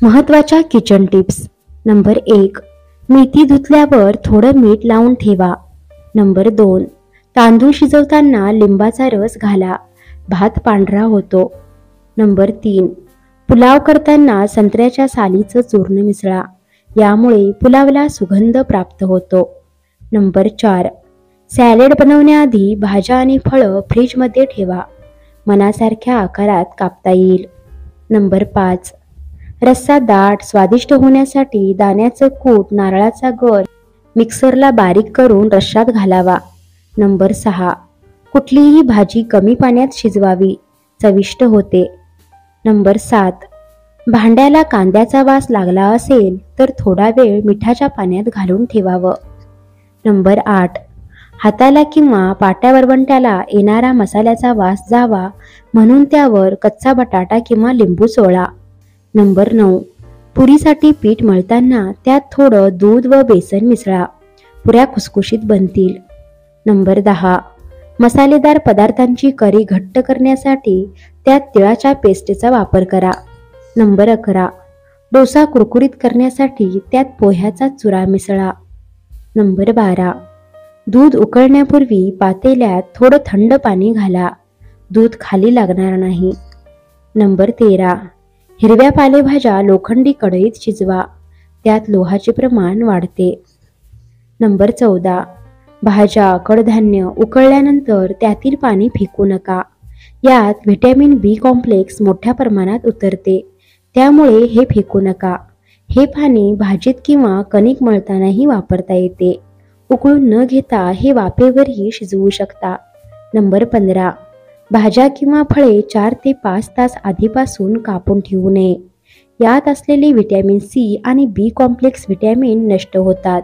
महत्त्वाच्या kitchen tips. Number 1. मेथी धुतल्यावर थोडं मीठ लावून ठेवा. नंबर 2. तांदूळ शिजवताना लिंबाचा रस घाला, भात पांढरा होतो. नंबर 3. पुलाव करताना संत्र्याच्या सालीचं चूर्ण मिसळा, यामुळे पुलावला सुगंध प्राप्त होतो. नंबर 4. सॅलेड बनवण्याआधी भाज्या आणि फळं फ्रीजमध्ये ठेवा, मनासारख्या आकारात कापता येईल. नंबर 5. रस्सा दाट स्वादिष्ट होण्यासाठी दाण्याचं कूट, नारळाचा गर मिक्सरला बारीक करून रश्श्यात घालावा. नंबर 6. कुठलीही भाजी कमी पाण्यात शिजवावी, चविष्ट होते. नंबर 7. भांड्याला कांद्याचा वास लागला असेल तर थोडा वेळ मिठाच्या पाण्यात घालून ठेवावं. नंबर 8. हाताला किंवा पाट्या वरवंट्याला येणारा मसाल्याचा वास जावा म्हणून त्यावर कच्चा बटाटा किंवा लिंबू चोळा. नंबर 9. पुरीसाठी पीठ मळताना त्यात थोडं दूध व बेसन मिसळा, पुऱ्या खुसखुशीत बनतील. नंबर 10. मसालेदार पदार्थांची करी घट्ट करण्यासाठी त्यात तिळाच्या पेस्टचा वापर करा. नंबर 11. डोसा कुरकुरीत करण्यासाठी त्यात पोह्याचा चुरा मिसळा. नंबर 12. दूध उकळण्यापूर्वी पातेल्यात थोडं थंड पाणी घाला, दूध खाली लागणार नाही. नंबर 13. हिरव्या पालेभाज्या लोखंडी कढईत शिजवा, त्यात लोहाचे प्रमाण वाढते. नंबर 14. भाज्या कडधान्य उकळल्यानंतर त्यातील पाणी फेकू नका, यात व्हिटॅमिन बी कॉम्प्लेक्स मोठ्या प्रमाणात उतरते, त्यामुळे हे फेकू नका. हे पाणी भाजीत किंवा कणिक मळतानाही वापरता येते. उकळून न घेता हे वाफेवरही शिजवू शकता. नंबर 15. भाज्या किंवा फळे 4 ते 5 तास आधीपासून कापून ठेवू नये, यात असलेले व्हिटॅमिन सी आणि बी कॉम्प्लेक्स व्हिटॅमिन नष्ट होतात,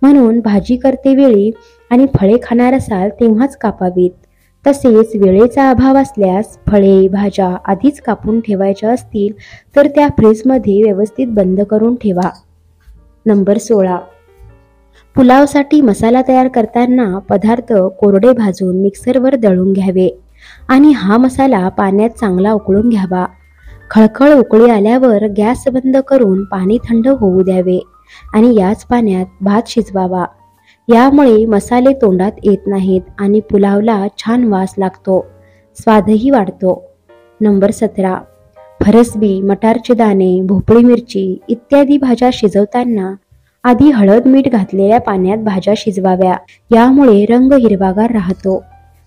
म्हणून भाजी करतेवेळी आणि फळे खाणार असाल तेव्हाच कापावीत. तसेच वेळेचा अभाव असल्यास फळे भाज्या आधीच कापून ठेवायच्या असतील तर त्या फ्रीजमध्ये व्यवस्थित बंद करून ठेवा. नंबर 16. पुलावसाठी मसाला तयार करताना पदार्थ कोरडे भाजून मिक्सरवर दळून घ्यावे आणि हा मसाला पाण्यात चांगला उकळून घ्यावा. खळखळ उकळी आल्यावर गॅस बंद करून पाणी थंड होऊ द्यावे आणि याच पाण्यात भात शिजवावा. यामुळे मसाले तोंडात येत नाहीत आणि पुलावला छान वास लागतो, स्वादही वाढतो. नंबर 17. फरसबी, मटारचे दाणे, भोपळी मिरची इत्यादी भाज्या शिजवताना आधी हळद मीठ घातलेल्या पाण्यात भाज्या शिजवाव्या, यामुळे रंग हिरवागार राहतो.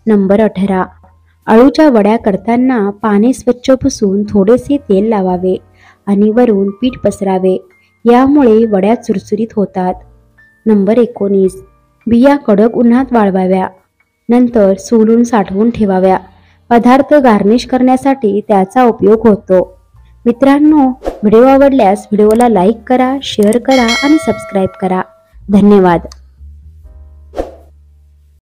नंबर 18. अळूच्या वड्या करताना पाने स्वच्छ पुसून थोडेसे तेल लावावे आणि वरून पीठ पसरावे, यामुळे वड्या चुरचुरीत होतात. नंबर 19. बिया कडक उन्हात वाळवाव्या, नंतर सोलून साठवून ठेवाव्या. पदार्थ गार्निश करण्यासाठी त्याचा उपयोग होतो. मित्रांनो, व्हिडिओ आवडल्यास व्हिडिओला लाईक करा, शेअर करा आणि सबस्क्राईब करा. धन्यवाद.